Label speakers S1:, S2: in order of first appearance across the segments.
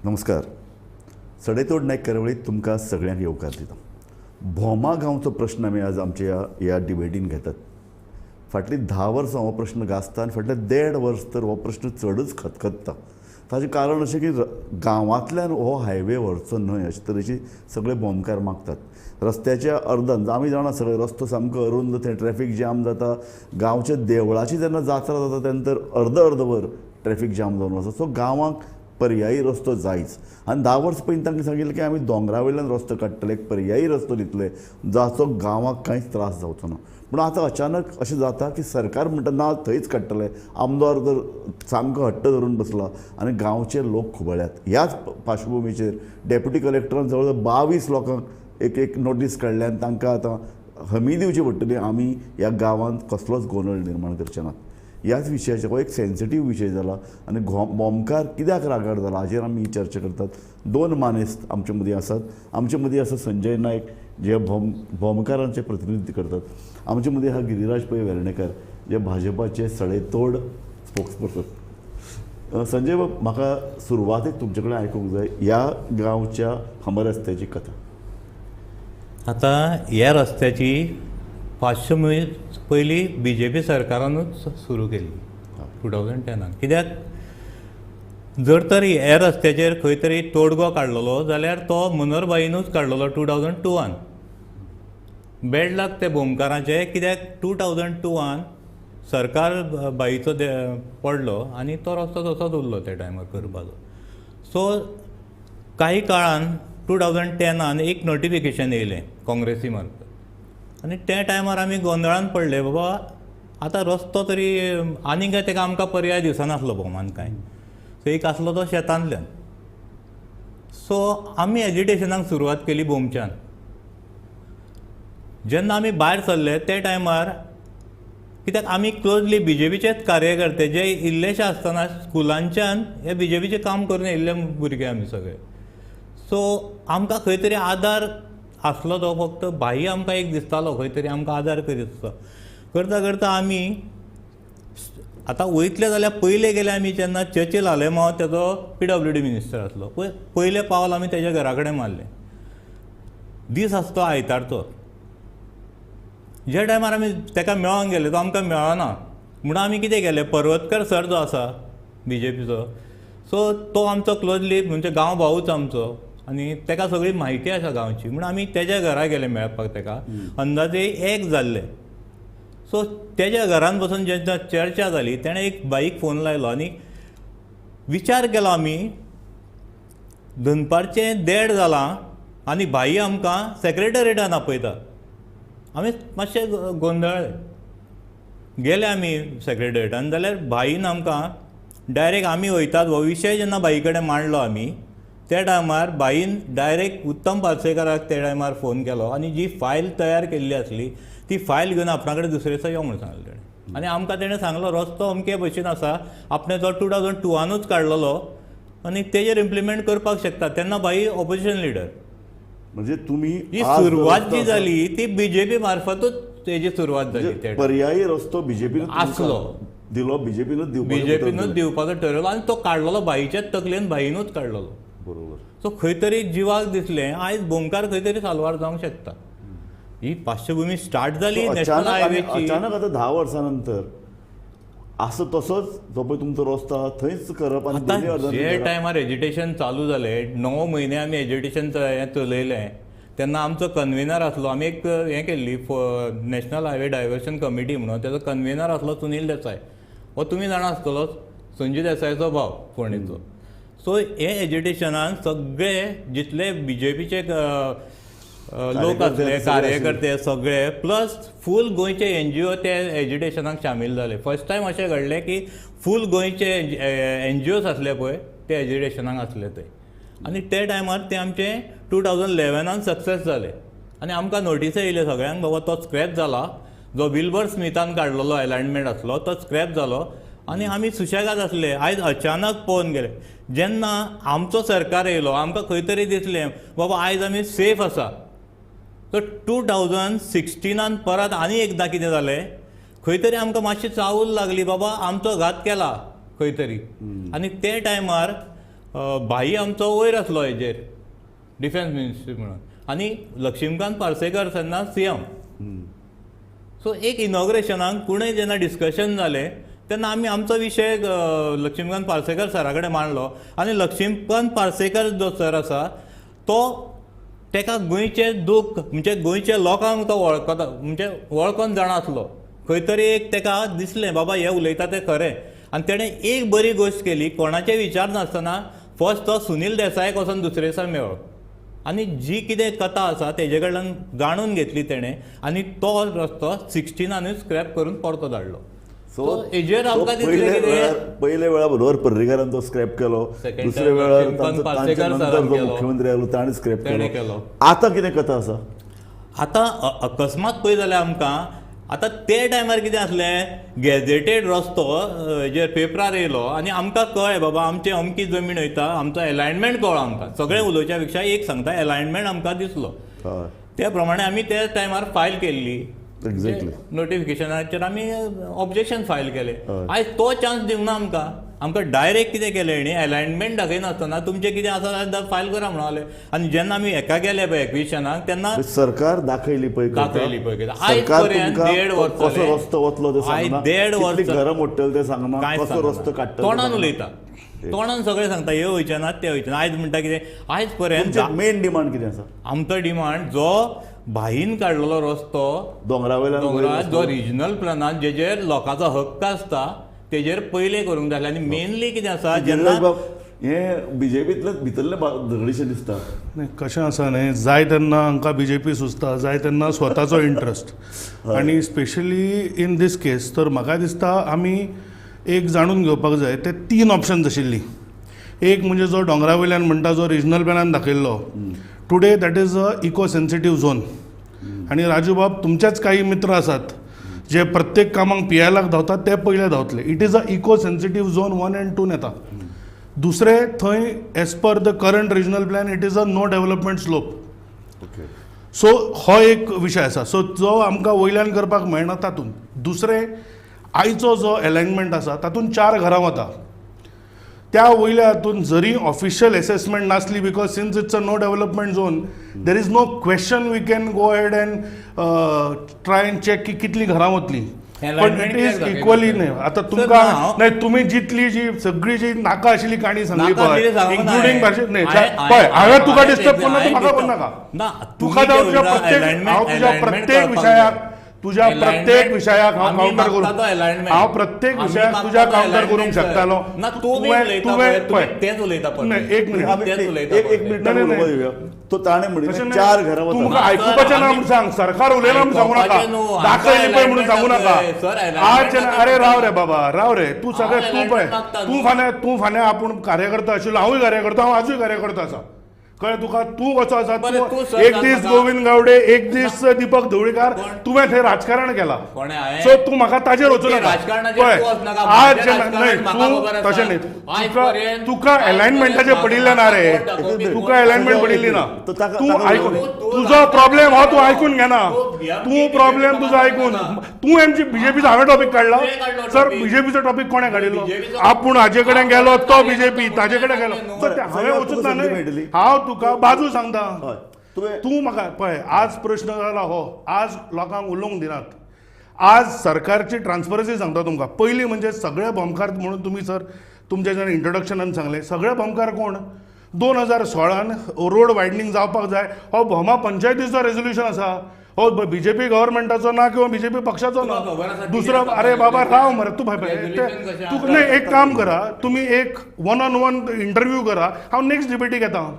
S1: नमस्कार. सडेतोड नायक करवळीत तुमकां सगळ्यांक येवकार दिता. भोमा गांवचो प्रश्न आमी आज आमच्या ह्या डिबेटीन घेतात. फाटलीं 10 वर्सां हो प्रश्न गाजता आनी फाटले 1.5 वर्स तर हो प्रश्न चडच खतखत्ता. ताचें कारण अशें की गांवांतल्यान हो हायवे व्हरचो न्हय अशे तरेची सगळे बोमकार मागतात. रस्त्याच्या अर्दान आमी जाणा सगळे रस्तो सामको अरुंद, थंय ट्रॅफीक जाम जाता. गांवच्या देवळाची जेन्ना जात्रा जाता तेन्ना तर अर्द वर ट्रॅफीक जाम जावन वता. सो गांवांक पर्यायी रस्तो जायच. आनी 10 वर्स पयलीं तांकां सांगिल्लें की आमी दोंगरा वयल्यान रस्तो काडटले, एक पर्यायी रस्तो दितले जाचो गांवांक कांयच त्रास जावचो ना. पूण आतां अचानक अशें जाता की सरकार म्हणटा ना थंयच काडटले. आमदार तर सामको हट्ट धरून बसला आनी गांवचे लोक खुबळ्यात. ह्याच पार्श्वभुमीचेर डेप्युटी कलेक्टरान जवळ 22 लोकांक एक नोटीस काडल्या आनी तांकां आतां हमी दिवची पडटली आमी ह्या गांवांत कसलोच गोंदळ निर्माण करचे नात. ह्याच विशयाचेर हो एक सेन्सिटीव विशय जाला आनी बोमकार कित्याक रागार जाला हाचेर आमी ही चर्चा करतात. 2 मानेस्त आमचे मदीं आसात. आमचे मदीं आसा संजय नायक जे बोमकारांचे प्रतिनिधी करतात. आमचे मदीं आहा गिरीराज पै वेर्णेकार जे भाजपाचे सडेतोड स्पोक्सपर्सन. संजय बाब, म्हाका सुरवातेक तुमचे कडेन आयकूंक जाय ह्या गांवच्या हमरस्त्याची कथा.
S2: आतां ह्या रस्त्याची 500 म्हयने पयलीं BJP सरकारानूच सुरू केल्ली 2010. कित्याक जर तर ह्या रस्त्याचेर खंय तरी तोडगो काडलेलो जाल्यार तो मनोहरबाईनूच काडलेलो 2002. बॅड लक ते बोमकारांचे, कित्याक 2002 सरकार बाईचो पडलो आनी तो रस्तो तसोच उरलो त्या टायमार करपाचो. सो काही काळान 2010 एक नोटिफिकेशन येयलें काँग्रेसी मार्फत आनी त्या टायमार आमी गोंधळान पडले. बाबा आतां रस्तो तरी आनीक काय तेका आमकां पर्याय दिसनासलो भोवमान कांय. सो एक आसलो तो शेतांतल्यान. सो आमी एजिटेशनाक सुरवात केली बोमच्यान. जेन्ना आमी भायर सरले त्या टायमार, कित्याक आमी क्लोजली BJPचेच कार्यकर्ते जे इल्लेशे आसतना स्कुलांच्यान हे BJPचें काम करून येयल्ले भुरगे आमी सगळे. सो आमकां खंय तरी आदार आसलो तो फक्त भाई आमकां एक दिसतालो खंय तरी आमकां आदार करीत आसा. करता करता आमी आतां वयतले जाल्यार पयले गेले आमी जेन्ना चर्चिल आलेमांव तेजो PWD मिनिस्टर आसलो पयले पावल आमी तेज्या घरा कडेन मारलें. दीस आसतो आयतारचो. ज्या टायमार आमी तेका मेळोंक गेले तो आमकां मेळना म्हणून आमी कितें केलें, पर्वतकर सर जो आसा BJPचो, सो तो आमचो क्लोजली म्हणजे गांव भाऊच आमचो आनी तेका सगळी म्हायती आसा गांवची. म्हणून आमी तेज्या घरा गेले मेळपाक तेका. अंदाजे 1 जाल्ले. सो तेज्या घरान बसून जेन्ना चर्चा जाली तेणें एक बाईक फोन लायलो आनी विचार केलो आमी दनपारचें 1:30 जालां आनी भाई आमकां सेक्रेटरियेटान आपयता. आमी मातशे गोंधळ्ळे. गेले आमी सेक्रेटरियेटान जाल्यार भाईन आमकां डायरेक्ट आमी वयतात हो विशय जेन्ना बाई कडेन मांडलो आमी त्या टायमार भाईन डायरेक्ट उत्तम पार्सेकाराक त्या टायमार फोन केलो आनी जी फायल तयार केल्ली आसली ती फायल घेवन आपणा कडेन दुसरे दिसा यो म्हणून सांगलें तेणें. आनी आमकां तेणें सांगलो रस्तो अमके भशेन आसा, आपणे तो 2002 काडलेलो आनी तेजेर इम्प्लिमेंट करपाक शकता. तेन्ना भाई ऑपोजिशन लिडर.
S1: म्हणजे तुमी
S2: ही सुरवात जी जाली ती BJP मार्फतूच तेजी सुरवात जाली.
S1: पर्यायी रस्तो BJPन
S2: आसलो
S1: दिलो, BJPनूच
S2: दिवपाचो ठरयलो आनी तो काडलेलो भाईच्याच तकलेन भाईनूच काडलेलो.
S1: बरोबर.
S2: सो खंय तरी जिवाक दिसलें आयज बोमकार खंय तरी साल्वार जावंक शकता. ही पाश्चभूमी स्टार्ट जाली नॅशनल हायवेची.
S1: अचानक आतां 10 वर्सां नंतर असो तसोच जो पळय तुमचो रस्तो आहा थंयच करप. आनी
S2: जे टायमार एज्युटेशन चालू जालें 9 म्हयने आमी एज्युटेशन हें चलयलें तेन्ना आमचो कन्व्हेनर आसलो. आमी एक हें केल्ली नॅशनल हायवे डायवर्शन कमिटी म्हणून. तेजो कन्व्हेनर आसलो सुनील देसाय. हो तुमी जाणा आसतलो, संजय देसायचो भाव फोंडेचो. सो हे एज्युटेशनान सगळे जितले BJPचे लोक आसले कार्यकर्ते सगळे प्लस फूल गोंयचे NGO ते एज्युटेशनाक शामील जाले. फर्स्ट टायम अशें घडलें की फूल गोंयचे NGOs आसले पळय ते एज्युटेशनाक आसले थंय. आनी ते टायमार ते आमचे 2011 सक्सेस जाले आनी आमकां नोटीस येयले सगळ्यांक बाबा तो स्क्रॅप जाला. जो विल्बर स्मिथान काडलेलो अलायनमेंट आसलो तो स्क्रॅप जालो आनी आमी सुशेगाद आसले. आयज अचानक पळोवन गेले जेन्ना आमचो सरकार येयलो आमकां खंय तरी दिसलें बाबा आयज आमी सेफ आसा. सो 2016 परत आनी एकदां कितें जालें, खंय तरी आमकां मातशी चावूल लागली बाबा आमचो घात केला खंय तरी. आनी ते टायमार भाई आमचो वयर आसलो हेजेर डिफेन्स मिनिस्ट्री म्हणून आनी लक्ष्मीकांत पार्सेकर तेन्ना CM. सो एक इनॉग्रेशनाक कोणें जेन्ना डिस्कशन जालें तेन्ना आमी आमचो विशय लक्ष्मीकांत पार्सेकर सरा कडेन मांडलो आनी लक्ष्मीकांत पार्सेकर जो सर आसा तो तेका गोंयचें दूख म्हणजे गोंयच्या लोकांक तो वळखता म्हणजे वळखून जाणासलो. खंय तरी एक तेका दिसलें बाबा हे उलयता तें खरें आनी तेणें एक बरी गोश्ट केली. कोणाचें विचार नासतना फर्स्ट तो सुनील देसायाक वचून दुसरे दिसा मेळ्ळो आनी जी कितें कथा आसा तेजे कडल्यान जाणून घेतली तेणें आनी तो रस्तो 16 स्क्रॅप करून परतो धाडलो. सो हेजेर आमकां
S1: पयले वेळा बरोबर पर्रीकारान तो स्क्रॅप केलो, दुसऱ्या वेळार तांच्या नंतर जो मुख्यमंत्री आयलो ताणें स्क्रॅप केलो. आतां कितें कथा आसा?
S2: आतां अकस्मात पळय जाल्यार आमकां आतां ते टायमार कितें आसलें गॅझेटेड रस्तो हेजेर पेपरार येयलो आनी आमकां कळ्ळें बाबा आमची अमकी जमीन वयता, आमचो अलायनमेंट कळ्ळो आमकां. सगळें उलोवच्या पेक्षा एक सांगता अलायनमेंट आमकां दिसलो. त्या प्रमाणे आमी त्या टायमार फायल केल्ली नोटिफिकेशनाचेर आमी ऑब्जेक्शन फायल केलें. आयज तो चान्स दिवना आमकां डायरेक्ट कितें केलें हेणी अलायनमेंट दाखयनासतना तुमचें कितें आसा जाल्यार फायल करा म्हणलें. आनी जेन्ना आमी हेका गेले पळय एक्विशनाक तेन्ना
S1: सरकार दाखयली पळय
S2: आयज पर्यंत 1.5 वर्स
S1: कसो रस्तो वतलो ते सांगना,
S2: 1.5 वर्स
S1: कितली घरां मोडटली ते सांगना, कसो रस्तो काडटले
S2: तोंडान उलयता, तोंडान सगळें सांगता हे वयचे नात ते वयचे ना. आयज म्हणटा कितें आयज पर्यंत
S1: मेन डिमांड कितें आसा?
S2: आमचो डिमांड जो भाईन काडलेलो रस्तो
S1: दोंगरावयल्यान
S2: जो रिजनल प्लॅनान जेजेर लोकांचो हक्क आसता तेजेर पयले करूंक जाय. आनी मेनली कितें आसा जेन्ना
S1: हे बीजेपींतले भितरले झगडीशें दिसता.
S3: नाही कशें आसा न्ही, जाय तेन्ना हांकां BJP सुचता, जाय तेन्ना स्वताचो इंट्रस्ट. आनी स्पेशली इन दीस केस तर म्हाका दिसता आमी एक जाणून घेवपाक जाय ते 3 ऑप्शन्स आशिल्ली. एक म्हणजे जो दोंगरावयल्यान म्हणटा जो रिजनल प्लॅनान दाखयल्लो today that is a eco sensitive zone. आनी राजू बाब तुमचेच काही मित्र आसात जे प्रत्येक कामाक PILाक धांवतात ते पयले धांवतले. It is a eco sensitive zone 1 and 2 येता. दुसरे थंय as per the current regional plan it is a no development slope. So हो एक विशय आसा. सो जो आमकां वयल्यान करपाक मेळना तातूंत. दुसरे आयचो जो अलायनमेंट आसा तातूंत 4 घरां वता. त्या वयल्या हातून जरी ऑफिशियल एसेसमेंट नासली because since it's a no development zone there is no question we can go head and try and check की कितली घरां वतली. पण इट इज इक्वली न्ही. आतां तुमकां नाही तुमी जितली जी सगळी जी नाका आशिल्ली काणी सांगली पळय इन्क्लुडींग पळय हांवें तुका डिस्टर्ब करना तूं म्हाका करनाका. तुका तुज्या प्रत्येक विशयाक हांव कावंटर करूं हांव प्रत्येक विशयाक तुज्या कावंटर करूंक शकतालो. एक मिनिट
S1: तो ताणें म्हणिल्लें 4 घरां
S3: तूं म्हाका आयकुपाचें ना म्हूण सांग. सरकार उलयना म्हूण सांगू नाका, दाखयली पळय म्हणून सांगू नाका. आज अरे राव रे बाबा राव रे. तूं सगळें तूं पळय तूं फाल्यां आपूण कार्यकर्ता आशिल्लो, हांवूय कार्यकर्ता, हांव आजूय कार्यकर्ता आसा. कळ्ळें तुका. तूं कसो आसा, एक दीस गोविंद गावडे, एक दीस दीपक ढवळीकार, तुवें थंय राजकारण केलां. सो तूं म्हाका ताजेर वचूं नाका. आज नाही तूं तशें न्ही. तुका अलायनमेंटाचेर पडिल्लें ना रे. तुका अलायनमेंट पडिल्ली ना. तूं आयकून तुजो प्रॉब्लेम हो तूं आयकून घेना. तूं प्रॉब्लेम तुजो आयकून तूं BJPचो हांवें टॉपीक काडला. सर BJPचो टॉपीक कोणें काडिल्लो? आपूण हाजे कडेन गेलो तो BJP ताजे कडेन गेलो. हांवें वचूंक ना न्ही. हांव तुका बाजू सांगता. तूं म्हाका पळय आज प्रश्न जाला हो. आज लोकांक उलोवंक दिनात. आज सरकारची ट्रान्सपरन्सी सांगता तुमकां. पयलीं म्हणजे सगळे बॉम्बकार म्हणून तुमी सर तुमच्या जेन्ना इंट्रोडक्शनान सांगलें सगळे बॉम्बकार कोण? 2016 रोड वायडनींग जावपाक जाय हो भोमा पंचायतीचो रेझोल्युशन आसा. हो BJP गव्हर्मेंटाचो ना किंवा BJP पक्षाचो ना. दुसरो अरे बाबा राव मरे तूं तूं नाही एक काम करा तुम्ही एक 1-on-1 इंटरव्यू करा. हांव नेक्स्ट डिबेटीक येता.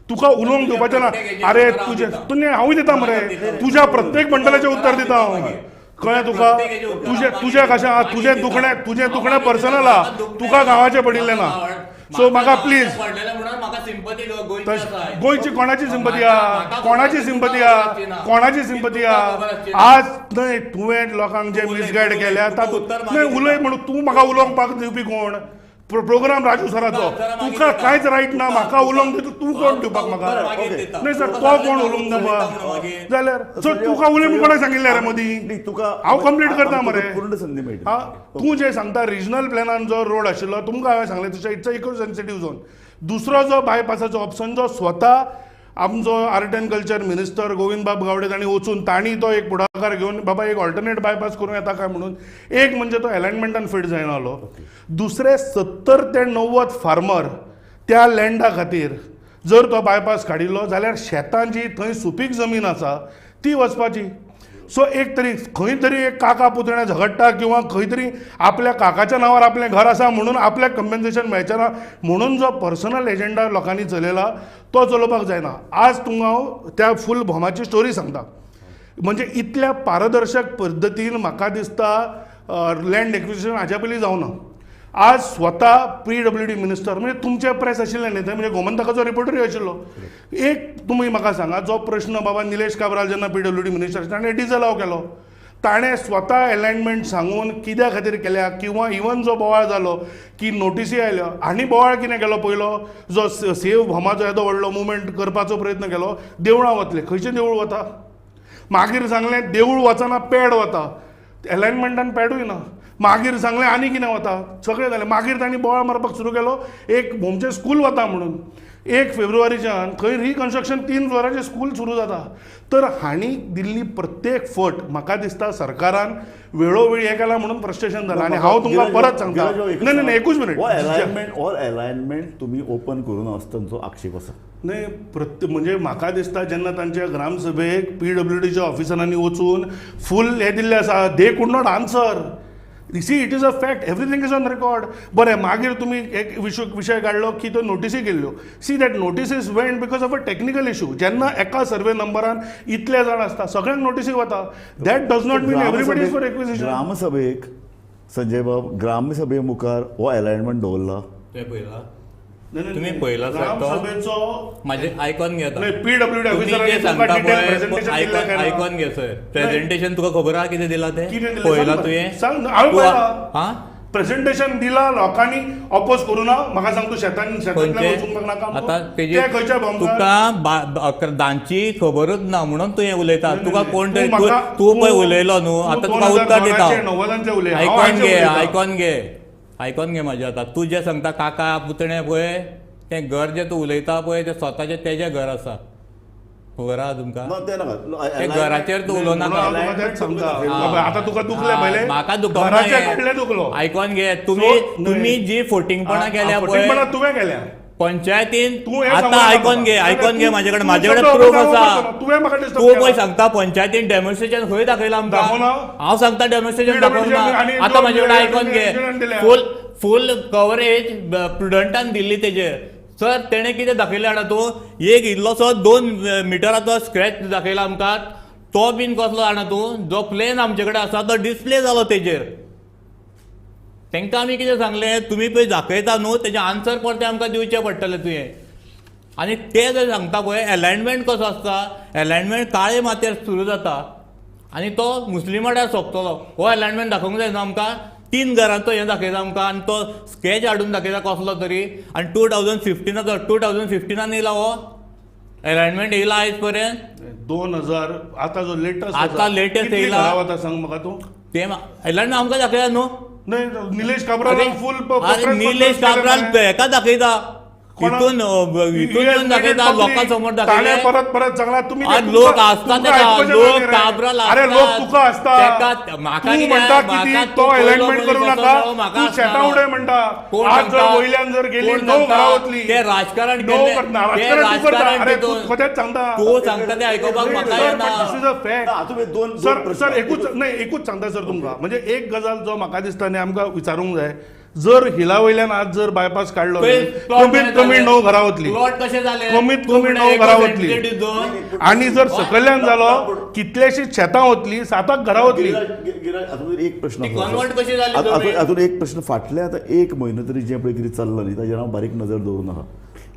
S3: तुका उलोवंक दिवपाचें ना. अरे तुजें हांवूय दिता मरे. तुज्या प्रत्येक बंडलाचें उत्तर दिता हांव. कळ्ळें तुका. तुजें कशें तुजें दुखणें पर्सनल आहा. तुका गांवाचें पडिल्लें ना. सो म्हाका प्लीज गोंयची कोणाची सिंपती आहा? कोणाची सिंपती आहा? आज न्हय तुवें लोकांक जे मिसगायड केल्या तातूंत न्हय उलय म्हणून तूं म्हाका उलोवपाक दिवपी कोण? प्रोग्राम राजू सराचो तुका कांयच रायट ना म्हाका उलोवंक दिता तूं कोण दिवपाक म्हाका नाही सर तो कोण उलोवंक दिवपाक जाल्यार सर तुका उलय कोणाक सांगिल्लें रे मदीं
S1: तुका
S3: हांव कंप्लीट करता मरे
S1: पूर्ण संधी मेळटली.
S3: तूं जे सांगता रिजनल प्लॅनान जो रोड आशिल्लो तुमकां हांवें सांगलें तशें इट्स इको सेन्सिटीव झोन. दुसरो जो बायपासाचो ऑप्शन जो स्वता आमचो art end culture minister Govind बाब गावडे तांणी वचून तांणी तो एक पुढाकार घेवन बाबा एक ऑल्टरनेट बायपास करूं येता काय म्हणून एक म्हणजे तो अलायनमेंटान फिट जायनालो. दुसरे 70 ते 90 फार्मर त्या लँडा खातीर जर तो बायपास काडिल्लो जाल्यार शेतां जी थंय सुपीक जमीन आसा ती वचपाची. सो एक तरी खंय तरी एक काका पुतण्या झगडटा किंवा खंय तरी आपल्या काकाच्या नांवार आपलें घर आसा म्हणून आपल्याक कंपेन्सेशन मेळचें ना म्हणून जो पर्सनल एजेंडा लोकांनी चलयला तो चलोवपाक जायना. आज तुमकां हांव त्या फूल भोमाची स्टोरी सांगता. म्हणजे इतल्या पारदर्शक पद्दतीन म्हाका दिसता लँड एक्विजिशन हाच्या पयलीं जावना. आज स्वता PWD मिनिस्टर म्हणजे तुमचे प्रेस आशिल्ले न्ही थंय म्हणजे गोमंतकाचो रिपोर्टरूय आशिल्लो. एक तुमी म्हाका सांगा जो प्रश्न बाबा निलेश काब्राल जेन्ना PWD मिनिस्टर आशिल्लो ताणें डिझलाव केलो ताणें स्वता अलायनमेंट सांगून कित्या खातीर केल्या किंवा इवन जो बोवाळ जालो की नोटीसी आयल्यो आनी बोवाळ कितें केलो पयलो जो सेव भोमाचो येदो व्हडलो मुवमेंट करपाचो प्रयत्न केलो देवळां वतले. खंयचें देवूळ वता मागीर सांगलें देवूळ वचना पॅड वता अलायनमेंटान पॅडूय ना. मागीर सांगलें आनी कितें वता सगळें जालें. मागीर तांणी बोवाळ मारपाक सुरू केलो एक भोमचें स्कूल वता म्हणून 1 फेब्रुवारीच्यान थंय रिकन्स्ट्रक्शन 3 फ्लोराचें स्कूल सुरू जाता. तर हांणी दिल्ली प्रत्येक फट म्हाका दिसता सरकारान वेळोवेळी हें केलां म्हणून फ्रस्ट्रेशन जालां. आनी हांव तुमकां परत सांगता नाही एकूच मिनीट
S1: अलायनमेंट तुमी ओपन करून आसतनचो आक्षेप आसा.
S3: नाही म्हणजे म्हाका दिसता जेन्ना तांच्या ग्रामसभेक PWDच्या ऑफिसरांनी वचून फूल हे दिल्लें आसा they could not answer. See it is a fact everything is on record. बरें मागीर तुमी एक विशय काडलो की तो नोटीसी केल्ल्यो. See that notices went because of a technical issue. जेन्ना एका सर्वे नंबरान इतले जाण आसता सगळ्यांक नोटीसी वता that does not mean everybody is for acquisition.
S1: ग्रामसभेक संजय बाब ग्रामसभे मुखार हो अलायनमेंट दवरला
S2: ते पळयला तुम्ही पळयला
S3: ग्रामसभेचो
S2: माझे आयकॉन घेता
S3: PWD ऑफिसरांनी
S2: सांगता
S3: प्रेझेंटेशन दिल्लें काय ना?
S2: आयकॉन घे सर प्रेझेंटेशन तुका खबर आहा कितें दिला ते
S3: कितें दिलें?
S2: पळयला
S3: सांग
S2: तुवें
S3: सांग हांवें पळयलां.
S2: हा
S3: प्रेझेंटेशन दिला लोकांनी ऑपोज करू ना म्हाका सांग तूं शेतांतल्यान वचूंक नाका म्हणून.
S2: आता
S3: ते खंयच्या भोमकार
S2: तुका दांची खबरूच ना म्हणून तू हे उलयता. तुका कोण तरी
S3: तूं
S2: तू पळय उलयलो न्हू आता तुका उत्तर दिता.
S3: 2009 उलय
S2: आयकॉन घे म्हाजें आतां तूं जें सांगता काका पुतणे पळय तें घर जें तूं उलयता पळय तें स्वताचें तेजें घर आसा. खबर आहा तुमकां ते घराचेर तूं उलोवनाका.
S3: आता तुका दुखलें पयलें
S2: म्हाका
S3: काडलें दुखलो
S2: दुखलो आयकॉन घे. तुम्ही जी फोटिंगपणां केल्या पळय
S3: तुवें केल्या
S2: पंचायतीन
S3: तूं
S2: आतां आयकॉन घे म्हाजे कडेन प्रूफ आसा.
S3: तुवें म्हाका
S2: तूं
S3: डिस्टर्ब
S2: पळय सांगता पंचायतीन डेमॉन्स्ट्रेशन खंय दाखयलां आमकां.
S3: दाखोवना?
S2: हांव सांगता डेमॉन्स्ट्रेशन दाखोवना.
S3: आनी
S2: आतां म्हाजे कडेन आयकॉन घे
S3: दिल्या.
S2: फूल कवरेज प्रुडंटान दिल्ली तेजेर. सर तेणें कितें दाखयलें जाणा तूं एक इल्लोसो 2 मिटराचो स्क्रॅच दाखयला आमकां तो बीन कसलो जाणा तूं जो प्लेन आमचे कडेन आसा तो डिस्प्ले जालो तेजेर. तांकां आमी कितें सांगलें तुमी पळय दाखयता न्हू तेजें आन्सर परतें आमकां दिवचें पडटलें तुवें. आनी ते जर सांगता पळय अलायनमेंट कसो आसता अलायनमेंट काळे मातयेर सुरू जाता आनी तो मुस्लिमाड्यार सोंपतलो. हो अलायनमेंट दाखोवंक जाय न्हू आमकां. 3 घरांचो हें दाखयता आमकां आनी तो स्केच हाडून दाखयता कसलो तरी. आनी 2015 येयला हो अलायनमेंट येयला आयज पर्यंत
S3: 2000 आता जो लेटेस्ट
S2: आतां लेटेस्ट येयला
S3: आता सांग म्हाका तूं
S2: ते अलायनमेंट आमकां दाखयता न्हू.
S3: नाही निलेश काब्राल फुल
S2: अरे निलेश काब्राल हेका दाखयता हितून दाखयता लोकां समोर दाखयता.
S3: परत सांगला तुम्ही
S2: लोक आसता लोक काब्राल
S3: अरे लोक तुका आसता
S2: म्हाका
S3: म्हणटा की तो अलायनमेंट करू नका तू शेतां उडय म्हणटा. आज जर वयल्यान जर गेली 9 घरां वतली
S2: ते राजकारण
S3: कशेंच सांगता
S2: तूं सांगता ते आयकोपाक म्हाका येना.
S3: सर एकूच सांगता सर तुमकां म्हणजे एक गजाल जो म्हाका दिसता न्ही आमकां विचारूंक जाय. जर हिला वयल्यान आज जर बायपास काडलो कमीत कमी 9 घरां वतली. कमीत कमी 9 घरां वतली. आनी जर सकयल्यान जालो कितलेशीच शेतां वतली 7 घरां वतली.
S1: एक प्रश्न हातून एक प्रश्न फाटले आतां 1 म्हयनो तरी जें पळय कितें चल्लां न्ही ताजेर हांव बारीक नजर दवरून आहा.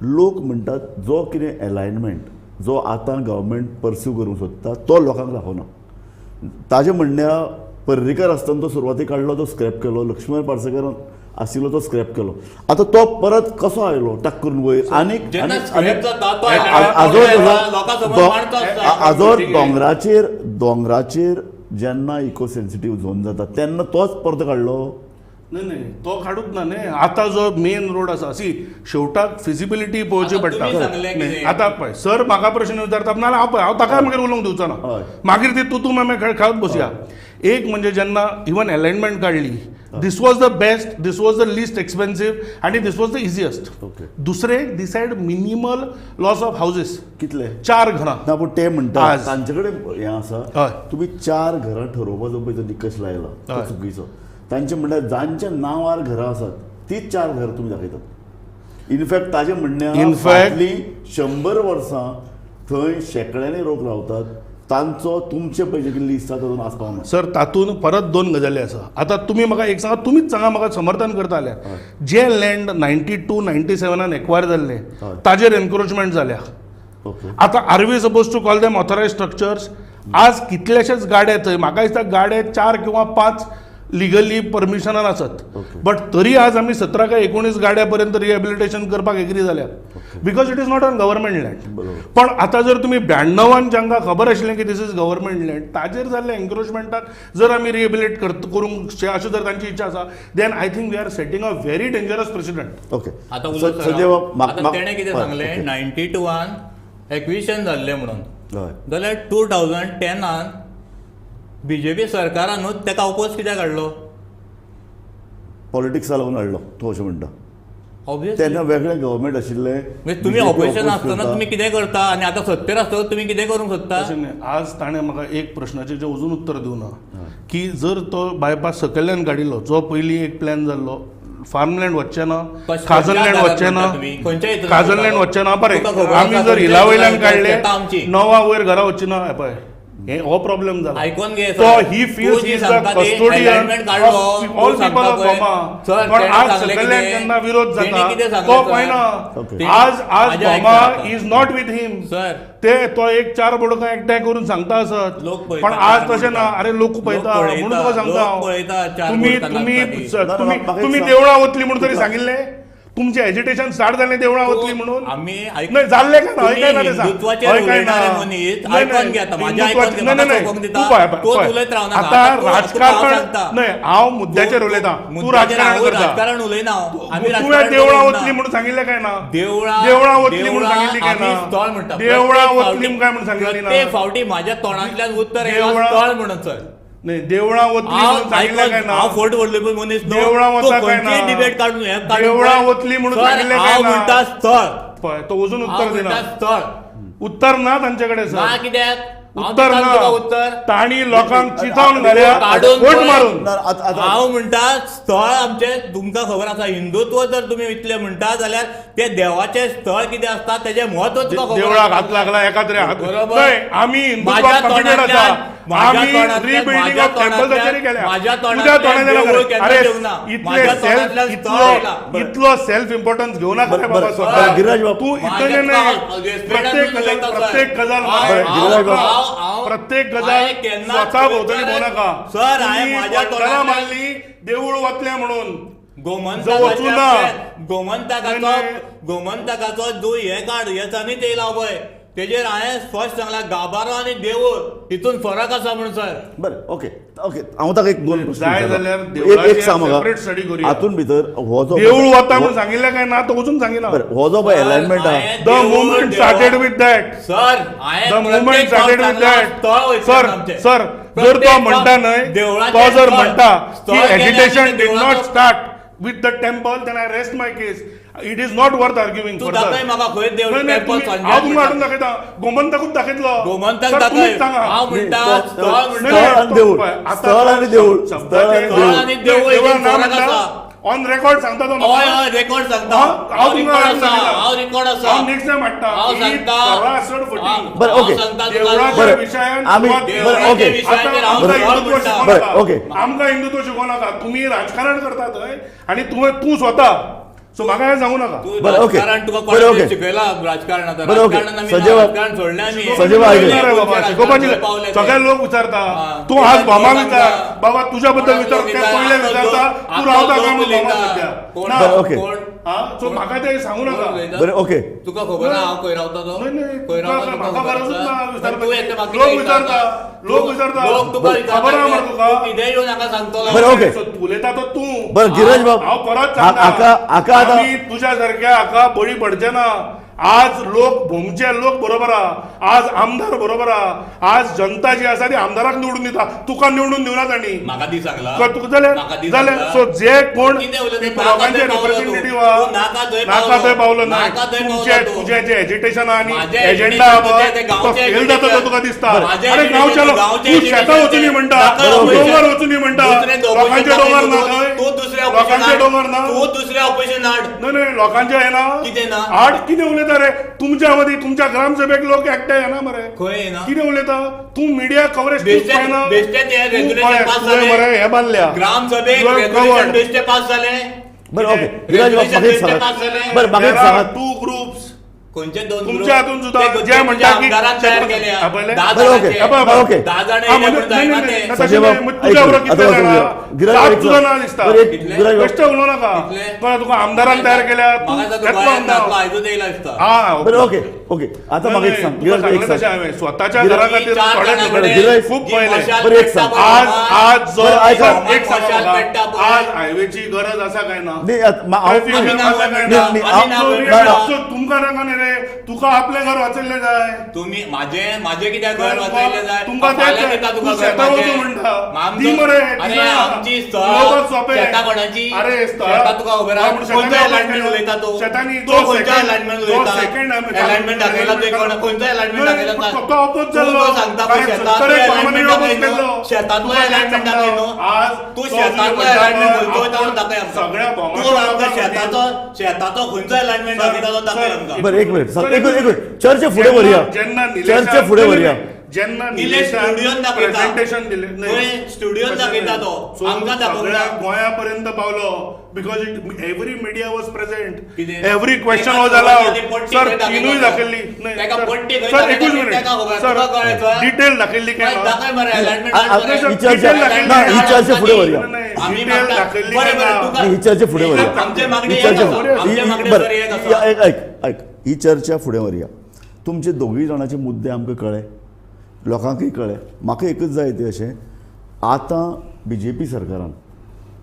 S1: लोक म्हणटात जो कितें अलायनमेंट जो आतां गव्हर्मेंट परस्यू करूंक सोदता तो लोकांक दाखोवना. ताजे म्हणण्या पर्रीकर आसतना तो सुरवातेक काडलो तो स्क्रॅप केलो. लक्ष्मण पार्सेकर आशिल्लो तो स्क्रॅप केलो. आतां तो परत कसो आयलो टक करून वयर आनीक
S2: जेन्ना
S1: आनीक
S2: scrap जाता तो लोकांसमोर मांडचो आसता.
S1: आजोर दोंगराचेर जेन्ना इको सेन्सिटीव झोन जाता तेन्ना तोच परतो काडलो.
S3: नाही तो काढूच ना न्ही. आता जो मेन रोड आसा शेवटाक फिजिबिलिटी पळोवची
S2: आता
S3: पडटा.
S2: तुम्ही सांगलें
S3: नाही,
S2: कितें?
S3: आता पळय सर म्हाका प्रश्न विचारता नाल्यार हांव ताका मागीर उलोवंक दिवचो ना.
S1: हय.
S3: मागीर ती तूं मागीर खेळत बसया. एक म्हणजे जेन्ना इवन अलायनमेंट काडली this was the best, this was the least expensive आणि this was the easiest.
S1: Okay.
S3: दुसरें decide minimal loss of houses
S1: कितले
S3: 4 घरां.
S1: ना पूण ते म्हणटा
S3: आज.
S1: तांचे कडेन हें आसा
S3: हय.
S1: तुमी 4 घरां ठरोवपाचो पळय तो निकश लायला तो
S3: हय.
S1: चुकीचो. तांचे म्हणटा जांच्या नांवार घरां आसात तीच 4 घरां तुमी दाखयतात. इनफॅक्ट ताजें म्हणणें
S3: In fact-
S1: फाटलीं 100 वर्सां थंय शेकड्यांनी लोक रावतात तांचो तुमचे पयलीं कितें लिस्ट आसा तातूंत आसपाक ना.
S3: सर तातूंत परत 2 गजाली आसा. आतां तुमी म्हाका एक सांगा, तुमीच सांगा म्हाका समर्थन करता जाल्यार जे लँड 92-97 एक्वायर जाल्ले
S1: हय.
S3: ताजेर एनक्रोचमेंट जाल्या.
S1: ओके.
S3: आतां are we suppose to call them authorise structures. आज कितलेशेच गाडे थंय म्हाका दिसता गाडे 4 किंवा 5 लिगली परमिशनार आसात.
S1: ओके.
S3: बट तरी आज आमी 17 काय 19 गाड्या पर्यंत रिहॅबिलिटेशन करपाक एग्री जाल्या because it is not on government land.
S1: बरोबर.
S3: पण आता जर तुम्ही 92 जांकां खबर आशिल्लें की दिस इज गव्हर्मेंट लँड ताजेर जाल्ल्या एन्क्रोचमेंटाक जर आमी रिहेबिलिटेट करूंक अशी जर तांची इच्छा आसा then I think we are setting a very dangerous precedent.
S1: Okay.
S2: आता
S1: संजय बाब,
S2: आता तेणे कितें सांगलें 92 एक्विशन जाल्लें म्हणून.
S1: हय.
S2: जाल्यार 2010 बीजेपी सरकारानूच तेका अपोज कित्याक काडलो?
S1: पॉलिटिक्सा लागून हाडलो तूं अशें म्हणटा.
S2: ऑब्वियसली
S1: तेन्ना वेगळें गव्हर्मेंट आशिल्लें.
S2: म्हणजे तुम्ही ऑपोजिशन आसतना तुम्ही कितें करता आणि आता सत्तेर आसतना तुम्ही कितें करूंक सोदता?
S3: तशें न्ही. आज ताणें म्हाका एक प्रश्नाचें जें अजून उत्तर दिवना की जर तो बायपास सकयल्यान काडिल्लो जो पयलीं एक प्लॅन जाल्लो फार्मलँड वच्चें ना, खाजनलँड वच्चें ना, खाजनलँड वच्चें ना. बरें आमी जर हिला वयल्यान काडले नवा वयर घरां वच्ची ना पळय हे हो प्रॉब्लेम जाला.
S2: आयकून घे
S3: तो he feels is the custodian of all people of गोमा. पण आज सकयल्यान जेन्ना विरोध जाता तो पळयना. आज गोमा is not with him.
S2: Sir
S3: तो एक 4 बोडकां एकठांय करून सांगता आसत.
S2: लोक पळयता.
S3: पण आज तशें ना. अरे लोक पळयता म्हणून तुका
S2: पळयता,
S3: सांगता.
S2: चार
S3: तुम्ही
S2: बोडकां
S3: तुम्ही
S2: लागता
S3: तुम्ही
S1: म्हाका
S3: तुम्ही
S1: एक
S3: देवळां वतली म्हणून तरी सांगिल्लें. तुमचे एजिटेशन स्टार्ट जालें देवळां वतली म्हणून.
S2: आम्ही
S3: नाही जाल्लें काय ना. हय ना
S2: हिंदुत्वाचेर उलयणारे मनीस आयकून घे आता. माझ्या आयकून घे. म्हाका चौकून दिता. तोच उलयत रावनाका.
S3: आता
S2: तुका हांव
S3: राजकारण
S2: सांगता.
S3: नाही हांव मुद्द्याचेर उलयतां. तूं
S2: मुद्द्याचेर
S3: राजकारण
S2: हांव
S3: करता.
S2: राजकारण उलयना. आमी
S3: तुवें
S2: राजकारण
S3: देवळां
S2: उलयना.
S3: वतली म्हणून सांगिल्लें काय ना.
S2: देवळां
S3: वतली म्हणून सांगिल्ली काय
S2: आमी
S3: ना.
S2: स्थळ म्हणटा.
S3: देवळां
S2: प्रत्येक
S3: वतली
S2: फावटी-
S3: काय म्हणून सांगिल्ली ना.
S2: प्रत्येक फावटी म्हाज्या तोंडांतल्यान उत्तर येता स्थळ म्हणून सर.
S3: नाही देवळां वतली म्हणून सांगिल्लें काय ना.
S2: हांव फोट व्हडले पळय मनीस न्हू.
S3: देवळां
S2: तो
S3: वता काय ना.
S2: खंयचीय डिबेट काडून हे काडून
S3: देवळां
S2: पळय.
S3: वतली म्हणून
S2: सर,
S3: सांगिल्लें काय
S2: हांव
S3: ना.
S2: म्हणटा स्थळ.
S3: पळय तो अजून
S2: हांव
S3: उत्तर दिना.
S2: म्हणटा स्थळ.
S3: उत्तर ना तांचे कडेन
S2: ना
S3: सर.
S2: कित्याक? हांव
S3: उत्तर
S2: दितां तुका
S3: ना.
S2: उत्तर.
S3: तांणी लोकांक चिथावन घाल्या
S2: काडून
S3: वोट
S2: पळय.
S3: मारून.
S2: हांव म्हणटा स्थळ आमचें तुमकां खबर आसा. हिंदुत्व जर तुमी इतलें म्हणटा जाल्यार ते देवाचें स्थळ कितें आसता तेजें म्हत्व तुका खबर
S3: देवळाक
S2: आसा.
S3: हात लागला एका तरी हात.
S2: बरोबर.
S3: नाही आमी
S2: माझ्या
S3: हिंदुत्वाक कमिटेड आसा. आमी रिबिल्डिंग ऑफ टेम्पल्साचेर केल्या.
S2: माझ्या
S3: तुझ्या
S2: तोंडांतल्यान देवूळ
S3: तोंडांतल्यान
S2: केन्ना
S3: अरे
S2: देवना. माझ्या तोंडांतल्यान स्थळ येयला.
S3: इतलो सेल्फ इम्पॉर्टन्स घेऊ नका रे बाबा
S1: बरं,
S3: स्वतः.
S1: गिरीराज बाब,
S3: तू
S2: माझ्या
S3: इतले नाही.
S2: तोंडांतल्यान
S3: प्रत्येक गजाल
S1: गिरीराज बाब.
S3: प्रत्येक गजाल स्वतः भोवतणी भोवू नका.
S2: सर हांवें
S3: तुम्ही
S2: माझ्या
S3: वंदना
S2: तोंडांतल्यान
S3: मारली देवूळ वतले म्हणून.
S2: गोमंतकाचो जो हे काड हे चान्नीच येयला पळय तेजेर हांवें स्पश्ट सांगला गाभारो आनी देवूळ हितून फरक आसा म्हणून सर.
S1: बरें ओके ओके हांव ताका एक 2 प्रश्न
S3: जाय
S1: विचारतां.
S3: जाल्यार
S1: एक
S3: देवळाची
S1: सांग
S3: separate study
S1: म्हाका
S3: करूया.
S1: हातून भितर हो जो
S3: देवूळ वता म्हणून सांगिल्लें काय ना तो अजून सांगिना.
S1: बरें हो जो पळय अलायनमेंट आहा
S3: the movement started with that.
S2: Sir
S3: the movement started with that. Sir जर तो म्हणटा न्हय तो जर म्हणटा की agitation did not start with the temple then I rest my case. It is not worth arguing
S2: to
S3: further.
S2: दाखय म्हाका खंय देवळ टेम्पल
S3: हांव तुमकां हाडून दाखयता. गोमंतकूच दाखयतलो.
S2: गोमंतक
S3: सर,
S2: दाखय.
S3: तुम्हीच सांगा.
S2: हांव म्हणटा स्थळ
S1: स्थळ
S2: म्हणटा
S1: आणि देवूळ. स्थळ आणि देवूळ.
S2: स्थळ आणि देवूळ हितून फरक आसा.
S3: ऑन रेकॉर्ड सांगता तो
S2: हय हय रेकॉर्ड सांगता. हांव रेकॉर्ड आसा.
S3: हांव नेक्स्ट टाइम हाडटा.
S2: हांव सांगता.
S3: सरासर फटी.
S1: बरं, ओके.
S3: देवळाच्या
S1: बरं,
S3: विशयान
S1: आमी-
S3: सुरवात
S1: बरं,
S3: केली.
S1: ओके.
S3: आमकां हिंदुत्व शिकवू
S1: बरं,
S3: नाका.
S1: ओके.
S3: आमकां हिंदुत्व शिकवू नाका. तुम्ही राजकारण करतात हय. आणि तूं स्वता सो म्हाका हें सांगू नाका.
S2: तू
S1: बरं, ओके.
S2: राजकारण तुका
S1: बरं, ओके.
S2: कोणें शिकयला राजकारणात?
S1: बरं, ओके.
S2: राजकारणात आमी
S1: संजय
S2: ना,
S1: बाब-
S2: राजकारण सोडलें आमी.
S1: संजय बाब,
S3: नाही रे बाबा, शिकोवपाची
S2: पावले ते.
S3: सगळे लोक विचारता तू
S2: ते
S3: आज
S2: लोक
S3: भोमा
S2: सांगता.
S3: विचार बाबा तुझ्या बद्दल विचार ते पहिले विचारता तू रावता का म्हणून भोमा सध्या ना.
S1: बरं, ओके.
S3: हा सो म्हाका ते सांगू नाका.
S1: बरं, ओके.
S2: तुका खबर ना हांव खंय रावता तो?
S3: नाही, नाही,
S2: खंय
S3: तुका
S2: रावता
S3: म्हाका
S2: तुका
S3: गरजूच ना
S2: खबर
S3: विचारपाची.
S2: तू येता म्हाका
S3: लोक
S2: कितें
S3: विचारता, लोक विचारता.
S2: लोक तुका
S3: खबर ना मरे तुका?
S2: तू कितेंय येवन हाका सांगतलो.
S1: बरं, ओके.
S3: सो तू उलयता तो तू.
S1: बरं, गिरीश बाब,
S3: हांव परत
S1: आका आता
S3: आमी तुझ्या सारख्या हाका बळी पडचे ना. आज लोक भोमचे लोक बरोबर आहा, आज आमदार बरोबर आहा, आज जनता जी आसा ती आमदाराक निवडून दिता, तुका निवडून दिवना तांणी.
S2: म्हाका दी सांगला.
S3: तुका जाल्यार
S2: म्हाका दी
S3: जाल्यार
S2: सांगला.
S3: सो जे कोण
S2: कितें उलयता?
S3: ते
S2: नाका
S3: लोकांचे
S2: थंय पावलो तूं.
S3: रिप्रेझेंटेटिव्ह
S2: तूं
S3: आहा,
S2: नाका थंय
S3: नाका थंय पावलो ना.
S2: नाका थंय पावलो
S3: तुमचे
S2: तूं.
S3: तुझे जे एजिटेशन आहा
S2: माझे
S3: आनी एजेंडा
S2: agitation
S3: आहा
S2: तुझे ते
S3: तो
S2: गांवचे
S3: फेल जाता तो
S2: agitation.
S3: तुका दिसता.
S2: माझे
S3: अरे
S2: agitation,
S3: गांवच्या लोक
S2: गांवचे
S3: तू
S2: agitation
S3: शेतां वचूनी म्हणटा,
S2: नाका
S3: तू
S2: opposition.
S3: डोंगर वचूनी म्हणटा,
S2: दुसरे
S3: लोकांचे
S2: opposition
S3: डोंगर ना
S2: हाड.
S3: थंय.
S2: तू दुसरे
S3: लोकांचे
S2: opposition
S3: डोंगर ना.
S2: हाड. तू दुसरे ऑपोजिशन हाड.
S3: नाही नाही लोकांचे आहे ना
S2: कितें ना?
S3: आठ कितें उलयता रे तुमच्या मध्ये तुमच्या ग्रामसभेक लोक एकठांय येना मरे
S2: खंय येना?
S3: कितें उलयता तू मिडिया कव्हरेज
S2: बेश्टे ते regulation pass झाले.
S3: मरे हे बांदल्या
S2: ग्राम सभेक
S3: You are
S2: रेग्युलेशन
S3: covered.
S2: बेश्टे पास झाले.
S1: बरं, ओके. गिरीश बाब, म्हाका एक सांगात. बरं, म्हाका एक सांगात.
S3: टू ग्रुप्स
S2: कोणचे दोन
S3: तुमच्या
S2: group?
S3: हातून सुद्धा
S2: ते
S3: जे
S2: तुमच्या
S3: म्हणटा की
S2: आमदारान तयार केल्या.
S3: हा, पहिले?
S2: 10
S1: बरं, ओके.
S2: जणांचे.
S1: हा, बरं, ओके.
S2: 10 जण
S3: हा,
S2: येयले
S3: म्हणजे
S2: म्हणून
S3: नाही,
S2: जायना
S3: नाही,
S2: ते.
S3: नाही,
S1: संजय बाब,
S3: मग तुझ्या
S1: ऐक,
S3: बरोबर
S1: आता
S3: कितले
S1: वाचून
S3: जाणा?
S1: घ्या. गिराज
S3: सात
S1: ऐकलं.
S3: सुद्धा ना दिसता
S1: बरं, एक
S2: कितले?
S1: गिराज बाब.
S3: बेश्टे उलोव नाका
S2: कितले?
S3: कळ्ळें तुका आमदारान तयार केल्या तू
S2: म्हाका तर
S3: एकलो
S2: गोंयांत
S3: आमदार.
S2: दाखलो आयजूच येयला दिसता.
S3: हा
S1: बरं, ओके ओके. आता म्हाका एक सांग. गिरीश एक
S3: तशें
S1: सांग.
S3: हांवें स्वताच्या
S1: गिराज-
S3: घरा खातीर
S2: चार
S3: थोडे
S2: जाणांकडे
S1: गिराज-
S3: खूप
S2: जी
S3: पयले
S2: मशाल
S1: बरं, एक
S2: पेटता
S1: सांग.
S2: पळय,
S3: आज जो
S1: बरं, ऐका.
S3: एक सांग
S2: मशाल
S3: म्हाका,
S2: पेटता पळय.
S3: आज हायवेची गरज आसा काय ना
S1: नाही, आता मा- हांव-
S3: ट्रॅफिक
S2: आम्ही
S3: जाम
S2: नाव
S3: आसा काय
S2: पेटता.
S3: ना?
S1: नाही,
S2: आम्ही नाव
S1: नाही,
S2: पेटता.
S1: नाही,
S3: सो तुमकां नाका न्ही रे तुका आपले घर वाचयल्ले जाय
S2: तुम्ही माझे कित्याक घर वाचयले जाय?
S3: तुमकां
S2: फाल्यां
S3: तेच
S2: दिता
S3: तू
S2: तुका घर
S3: शेतां
S2: माझे.
S3: वचूं म्हणटा
S2: आमचो-
S3: दी मरे
S2: अरे
S3: दिना.
S2: आमची
S3: उलोवपाक सोंपें.
S2: शेतां कोणाची?
S3: अरे स्थळ
S2: शेतां तुका खबर आहा?
S3: पूण
S2: खंयचो
S3: शेतांनी
S2: alignment उलयता तू?
S3: शेतांनी
S2: तो खंयचो alignment उलयता?
S3: सेकंड
S2: alignment दाखयला तुवें कोण? खंयचो alignment दाखयला सांग?
S3: तो ऑपोज
S2: तू
S3: जाल्लो
S2: तो सांगता पळय, शेतांतलो alignment दाखय न्हू. शेतांतलो alignment दाखय न्हू.
S3: आज
S2: तू
S3: तो
S2: शेतांतलो
S3: जो
S2: alignment
S3: आपण
S2: खंयचो वयता तो दाखय आमकां.
S3: सगळ्या
S2: तू
S3: भोमाच्या
S2: आमकां
S3: लोकांखातीर-
S2: शेताचो खंयचो alignment दाखयता तो दाखय आमकां.
S1: बरं, एक मिनिट सांग. एक मिनिट चर्चे फुडें व्हरया.
S3: जेन्ना
S1: चर्चे फुडें व्हरया.
S3: जेन्ना
S2: निलेश स्टुडियोन दाखयता.
S3: प्रेझेंटेशन दिले
S2: खंय स्टुडियोन दाखयता तो.
S3: सो
S2: आमकां दाखोवंक
S3: सगळ्या
S2: ना.
S3: गोंयापर्यंत पावलो because every media was present
S2: कितें?
S3: एव्हरी क्वेश्चन
S2: तेका
S3: वॉज
S2: खबर
S3: अलाउड
S2: ना ती पट्टी
S3: सर
S2: खंय दाखयता
S3: तिनूय
S2: तो.
S3: दाखयल्ली
S2: तेका पट्टी खंय
S3: सर
S2: दाखयता
S3: एकूच
S2: ती
S3: मिनिट
S2: तेका खबर.
S3: सर
S2: तुका कळ्ळें?
S3: डिटेल दाखयल्ली काय
S2: खंय
S3: ना
S2: दाखय मरे alignment
S1: आ- आ-
S2: दाखय.
S1: ही चर्चा ना, ही चर्चा फुडें व्हरया.
S2: आम्ही
S3: डिटेल
S2: मागता-
S3: दाखयल्ली
S2: बरें,
S3: काय
S2: बरें,
S3: ना
S2: तुका-
S1: ही चर्चा फुडें व्हरया.
S2: आमचे मागणी
S1: ही
S2: एक
S1: चर्चा
S2: आसा.
S1: फुडें-
S2: आमचे
S1: ही-
S2: मागणी
S1: बरं,
S2: सर एक
S1: ही-
S2: आसा.
S1: ऐक ही चर्चा फुडें व्हरया. तुमचे दोगूय जाणांचे मुद्दे आमकां कळ्ळे, लोकांकय कळ्ळे. म्हाका एकच जाय तें अशें आतां BJP सरकारान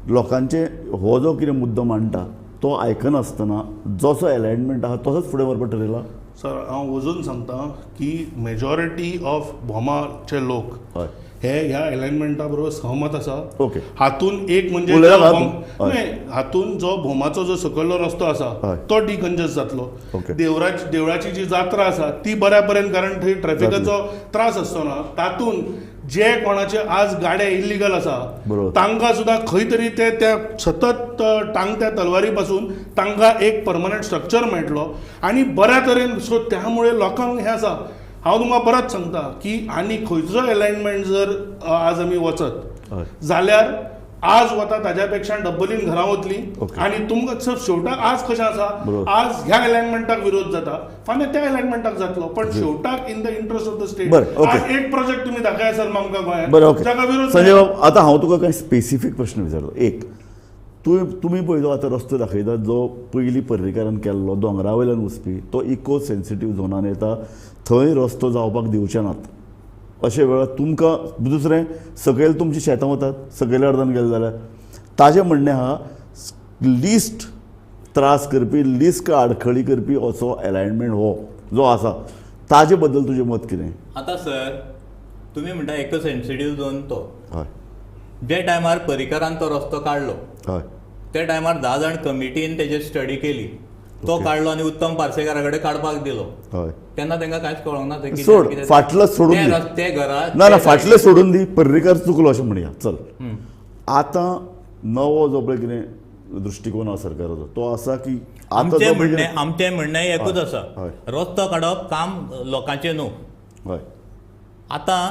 S1: लोकांचे हो जो कितें मुद्दो मांडटा तो आयकनासतना जसो अलायनमेंट आहा तसोच फुडें व्हरपाक थारायला.
S3: सर हांव वचून सांगता की मेजॉरिटी ऑफ भोमाचे लोक
S1: हय
S3: हे ह्या अलायनमेंटा बरोबर सहमत आसा.
S1: ओके.
S3: हातून एक म्हणजे
S1: उलयला
S3: जो
S1: हातून. हय.
S3: नाही, हातून जो भोमाचो जो सकयलो रस्तो आसा
S1: हय.
S3: तो डिकंजस्ट जातलो.
S1: ओके.
S3: देवळाची जी जात्रा आसा ती बऱ्या पर्यंत कारण थंय ट्रॅफिकाचो त्रास आसतो ना तातून जे कोणाचे आज गाड्या इल्लिगल आसा
S1: बरोबर.
S3: तांकां सुद्दां खंय तरी ते त्या सतत टांगत्या तलवारी पासून तांकां एक परमनंट स्ट्रक्चर मेळटलो आनी बऱ्या तरेन सो त्यामुळे लोकांक हें आसा. हांव तुमकां परत सांगता की आनी खंयचो अलायनमेंट जर आज आमी वचत
S1: हय.
S3: जाल्यार आज वता ताज्या पेक्षा डब्बलीन घरां वतली
S1: ओके.
S3: आनी तुमकां शेवटाक आज कशें आसा
S1: बरोबर.
S3: आज ह्या अलायनमेंटाक विरोध जाता फाल्यां त्या अलायनमेंटाक जातलो पण शेवटाक in the interest of the state
S1: बरं, ओके.
S3: आज एक प्रोजेक्ट तुमी दाखया सर आमकां
S1: बरं,
S3: गोंयांत
S1: ओके.
S3: जाका विरोध
S1: संजय
S3: नाही.
S1: बाब, आतां हांव तुका कांय स्पेसिफीक प्रश्न विचारलो. एक तुमी पळय जो आतां रस्तो दाखयता जो पयलीं पर्रीकारान केल्लो दोंगरा वयल्यान वचपी तो इको सेन्सिटीव झोनान येता थंय रस्तो जावपाक दिवचे नात. अशे वेळार तुमकां दुसरें सकयल तुमची शेतां वतात सकयल्या अर्दान गेले जाल्यार ताजें म्हणणें आहा लिस्ट त्रास करपी लिस्ट आडखळी करपी असो अलायनमेंट हो जो आसा ताजे बद्दल तुजें मत कितें?
S2: आतां सर तुमी म्हणटा एक सेन्सिटीव झोन तो
S1: हय
S2: जे टायमार पर्रीकारान तो रस्तो काडलो
S1: हय
S2: त्या टायमार 10 जाण कमिटीन तेजेर स्टडी केली. तो
S1: ओके.
S2: काडलो आनी उत्तम पार्सेकारा कडेन काडपाक दिलो.
S1: हय
S2: तेन्ना तांकां कांयच कळोंक ना ते कितें-
S1: सोड,
S2: कितें-
S1: फाटलं सोडून
S2: ते
S1: दी.
S2: रस्ते घरात
S1: ना फाटलें सोडून दी पर्रीकार चुकलो अशें म्हणया चल. आतां नवो जो पळय कितें दृश्टिकोन आसा सरकाराचो तो आसा की आतां
S2: आमचें
S1: जो पळय
S2: म्हणणें
S1: कितें-
S2: आमचें म्हणणें एकूच
S1: हय,
S2: आसा
S1: हय.
S2: रस्तो काडप काम लोकांचें न्हू.
S1: हय
S2: आतां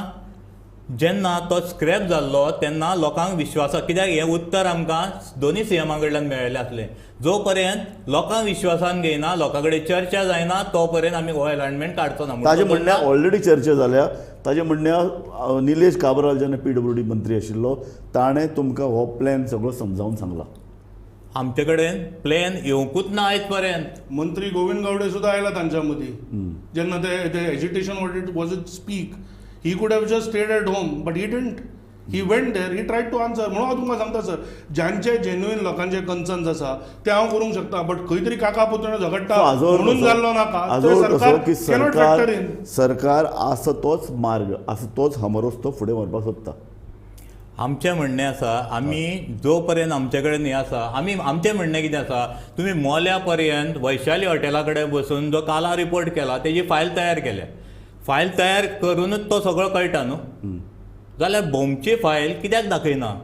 S2: जेन्ना तो स्क्रॅप जाल्लो तेन्ना लोकांक विश्वास, कित्याक हें उत्तर आमकां दोनी सीएमा कडल्यान मेळिल्लें आसलें. जो पर्यंत लोकांक विश्वासान घेयना, लोकां कडेन चर्चा जायना, तो पर्यंत आमी हो अलायनमेंट काडचो ना.
S1: ताजे म्हणण्या ऑलरेडी चर्चा जाल्या. ताजे म्हणण्या निलेश काब्राल जेन्ना PWD मंत्री आशिल्लो ताणें तुमकां हो प्लॅन सगळो समजावून सांगला.
S2: आमचे कडेन प्लॅन येवंकूच ना आयज पर्यंत.
S3: मंत्री गोविंद गावडे सुद्धा आयला तांच्या मदीं जेन्ना ते agitation was it speak. He could have just stayed at home but he didn't. He went there, he tried to answer. म्हणून हांव तुमकां सांगता सर, ज्यांचे जेन्युइन लोकांचे कन्सर्न्स आसा ते हांव करूंक शकता, बट खंय तरी काका पुतण्यो झगडटा म्हणून जाल्लो नाका.
S1: सरकार आसा तोच मार्ग, आसा तोच हमरस्तो फुडें व्हरपाक सोदता.
S2: आमचें म्हणणें आसा, आमी जो पर्यंत आमचे कडेन हें आसा, आमी आमचें म्हणणें कितें आसा, तुमी मोल्या पर्यंत वैशाली हॉटेला कडेन बसून जो काला रिपोर्ट केला तेजी फायल तयार केल्या. फायल तयार करूनच तो सगळो कळटा न्हू. जाल्यार भोमची फायल कित्याक दाखयना?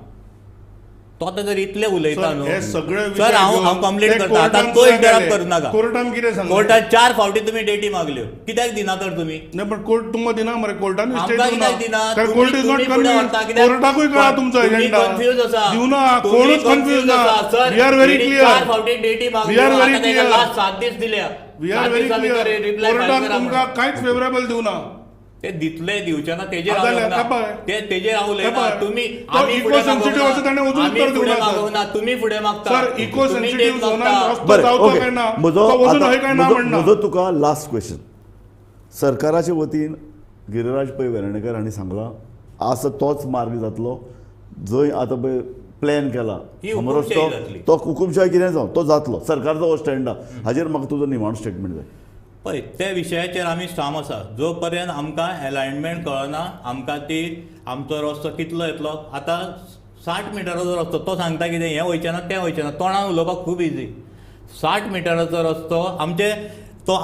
S2: तो आतां जर इतले उलयता न्हू सर, हांव कंप्लेंट करता. आतां तो इंटरप्ट करनाका.
S3: कोर्टान कितें सांगलें?
S2: कोर्टान 4 फावटी तुमी डेटी मागल्यो, कित्याक दिना तर तुमी?
S3: नाही पण कोर्ट तुमकां दिना मरे, कोर्टान
S2: आमकां कित्याक दिना?
S3: कोर्ट इज नॉट कोर्टाकूय कळा तुमचो एजेंडा.
S2: कन्फ्यूज आसा,
S3: दिवना, कोणूच कन्फ्यूज ना.
S2: Sir,
S3: we are very clear.
S2: 4 फावटी डेटी मागल्यो, आता ताका लास्ट 7 दीस दिल्या.
S3: We are very clear. कोर्टान तुमकां कांयच फेवरेबल दिवना.
S2: ते दितले दिवचे ना तेजेर
S3: तेजेर
S2: उलयना. तुम्ही
S3: इको सेन्सिटिव्ह असं ताणें वचून उत्तर दिवना
S2: मागोवना, तुम्ही फुडें मागता.
S3: सर, इको सेन्सिटिव्ह झोनान रस्तो जावचो काय ना, तो वचून हय काय ना म्हणना.
S1: म्हजो तुका लास्ट क्वेश्चन. सरकाराचे वतीन गिरिराज पै वेर्णेकर हांणी सांगलां आसा तोच मार्ग जातलो जंय आतां पळय प्लॅन केला हमरस्तो, तो हुकुमशाही कितें जावं तो जातलो. सरकारचो हो स्टँड आहा. हाजेर म्हाका तुजो निमाणो स्टेटमेंट जाय.
S2: पळय, त्या विशयाचेर आमी स्ट्राम आसा. जो पर्यंत आमकां अलायनमेंट कळना, आमकां ती आमचो रस्तो कितलो येतलो. आतां 60 मिटराचो रस्तो, तो सांगता कितें हें वयचें ना तें वयचें ना. तोंडान उलोवपाक खूब इजी. 60 मिटराचो रस्तो आमचे तो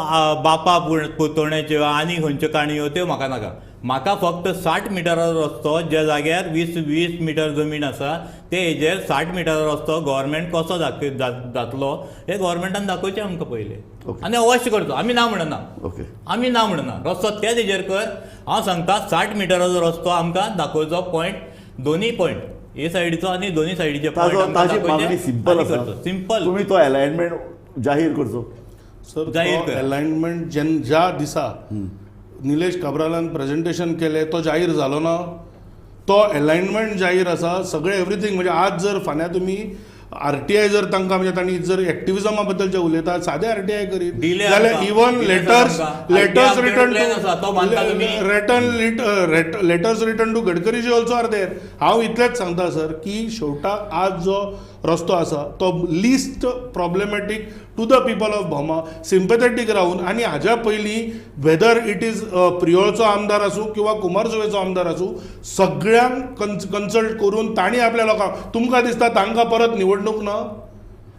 S2: बापा पुतोवण्याच्यो आनी खंयच्यो काणयो त्यो म्हाका नाका. म्हाका फक्त 60 मिटराचो रस्तो, ज्या जाग्यार 20 मिटर जमीन आसा ते हेजेर 60 मिटराचो रस्तो गव्हर्मेंट कसो जातलो हें गव्हर्मेंटान दाखोवचें आमकां पयलें. आनी अवश्य करचो. आमी ना म्हणना, आमी ना म्हणना. रस्तो तेच हेजेर कर. हांव सांगता 60 मिटराचो रस्तो आमकां दाखोवचो. पॉयंट, दोनी पॉयंट, हे सायडीचो आनी दोनी सायडीचे पॉयंट
S1: सिंपल. तुम्ही तो अलायनमेंट जाहीर करचो.
S3: सर, अलायनमेंट ज्या दिसा निलेश काब्रालान प्रेझेंटेशन केलें तो जाहीर जालो ना. तो अलायनमेंट जाहीर आसा. सगळें एवरीथींग. म्हणजे आज जर फाल्यां तुमी RTI जर तांकां म्हणजे तांणी जर एक्टिविजमा बद्दल जे उलयतात सादे RTI करीत जाल्यार even letters return to Gadkariji also are there. हांव इतलेंच सांगता सर की शेवटाक आज जो रस्तो आसा तो least problematic to the people of Bhoma, sympathetic रावन. आनी हाज्या पयलीं वेदर इट इज प्रियोळचो आमदार आसूं किंवा कुमारजुवेचो आमदार आसूं, सगळ्यांक कन्सल्ट करून तांणी आपल्या लोकांक, तुमकां दिसता तांकां परत निवडणूक ना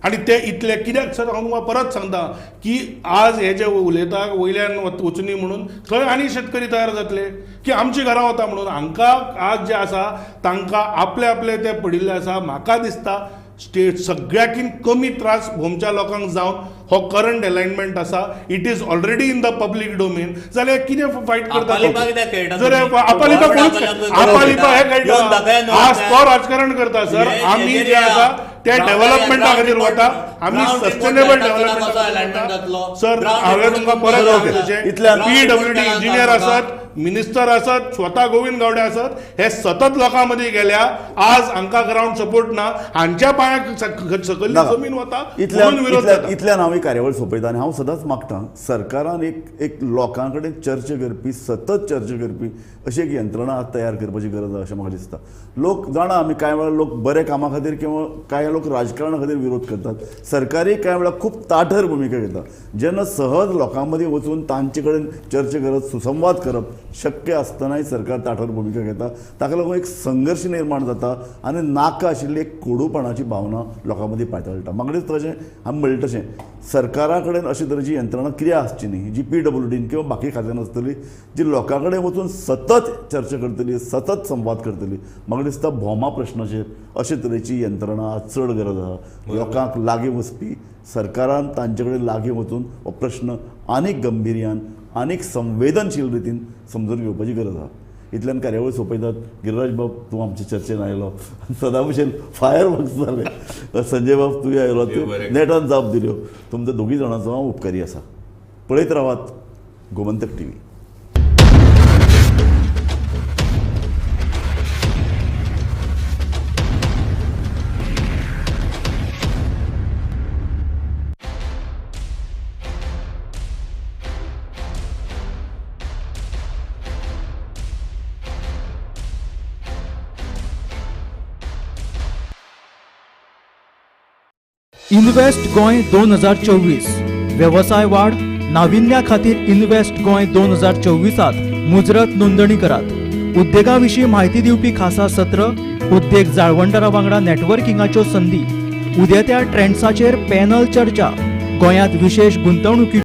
S3: आनी ते इतले कित्याक? सर, हांव तुमकां परत सांगता की आज हे जे उलयता वयल्यान वचुनी म्हणून, थंय आनी शेतकरी तयार जातले की आमची घरां वता म्हणून. हांकां आज जे आसा तांकां आपले आपले ते पडिल्ले आसा. म्हाका दिसता स्टेट सगळ्याकीन कमी त्रास भोमच्या लोकांक जावन हो करंट अलायनमेंट आसा. It is already in the public domain. जाल्यार कितें फायट करता? जर आपालिपा हे खेळटा, आज तो राजकारण करता. सर, आमी जे आसा ते डेव्हलपमेंटा खातीर वता. आमी सस्टेनेबल डेव्हलपमेंट. सर, हांवें तुमकां परत PWD इंजिनियर आसात, मिनिस्टर आसात, स्वता गोविंद गावडे आसात, हे सतत लोकां मदीं गेल्या. आज हांकां ग्राउंड सपोर्ट ना. हांच्या पांयाक सकयली जमीन वता.
S1: इतल्यान हांव ही कार्यावळ सोंपयता. आनी हांव सदांच मागतां सरकारान एक लोकां कडेन चर्चा करपी, सतत चर्चा करपी अशी एक यंत्रणा तयार करपाची गरज आसा अशें म्हाका दिसता. लोक जाणा आमी कांय वेळार लोक बरे कामा खातीर किंवा कांय लोक राजकारणा खातीर विरोध करतात. सरकारी कांय वेळार खूब ताठर भुमिका घेता. जेन्ना सहज लोकां मदीं वचून तांचे कडेन चर्चा करप, सुसंवाद करप शक्य आसतनाय सरकार ताठर भुमिका घेता. ताका लागून एक संघर्श निर्माण जाता आनी नाका आशिल्ली एक कोडूपणाची भावना लोकां मदीं पातळटा. म्हाका दिसता तशें हांवें म्हणलें तशें सरकारा कडेन अशे तरेची यंत्रणा कितें आसची न्ही, जी PWDन किंवा बाकी खात्यान आसतली, जी लोकां कडेन वचून सतत चर्चा करतली, सतत संवाद करतली. म्हाका दिसता भोमा प्रश्नाचेर अशे तरेची यंत्रणा चड गरज आसा. लोकांक लागीं वचपी सरकारान तांचे कडेन लागीं वचून हो प्रश्न आनीक गंभीर्यान, आनीक संवेदनशील रितीन समजून घेवपाची गरज आसा. इतल्यान कार्यावळ सोंपयतात. गिरिराज बाब तूं आमचे चर्चेन आयलो, सदा भशेन फायर वर्क्स जाले, संजय बाब तुवें आयलो, नेटान जाप दिल्यो. तुमच्या दोगी जाणांचो हांव उपकारी आसा. पळयत रावात गोमंतक TV.
S4: इन्व्हेस्ट गोंय 2024 व्यवसाय वाढ नाविन्या खातीर इन्व्हेस्ट गोंय 2024 मुजरत नोंदणी करात. उद्देगाविशीं म्हायती दिवपी खासा सत्र, उद्देग जाळवणदारां वांगडा नेटवर्किंगाच्यो संदी, उदेत्या ट्रेंड्साचेर पॅनल चर्चा, गोंयांत विशेष गुंतवणुकी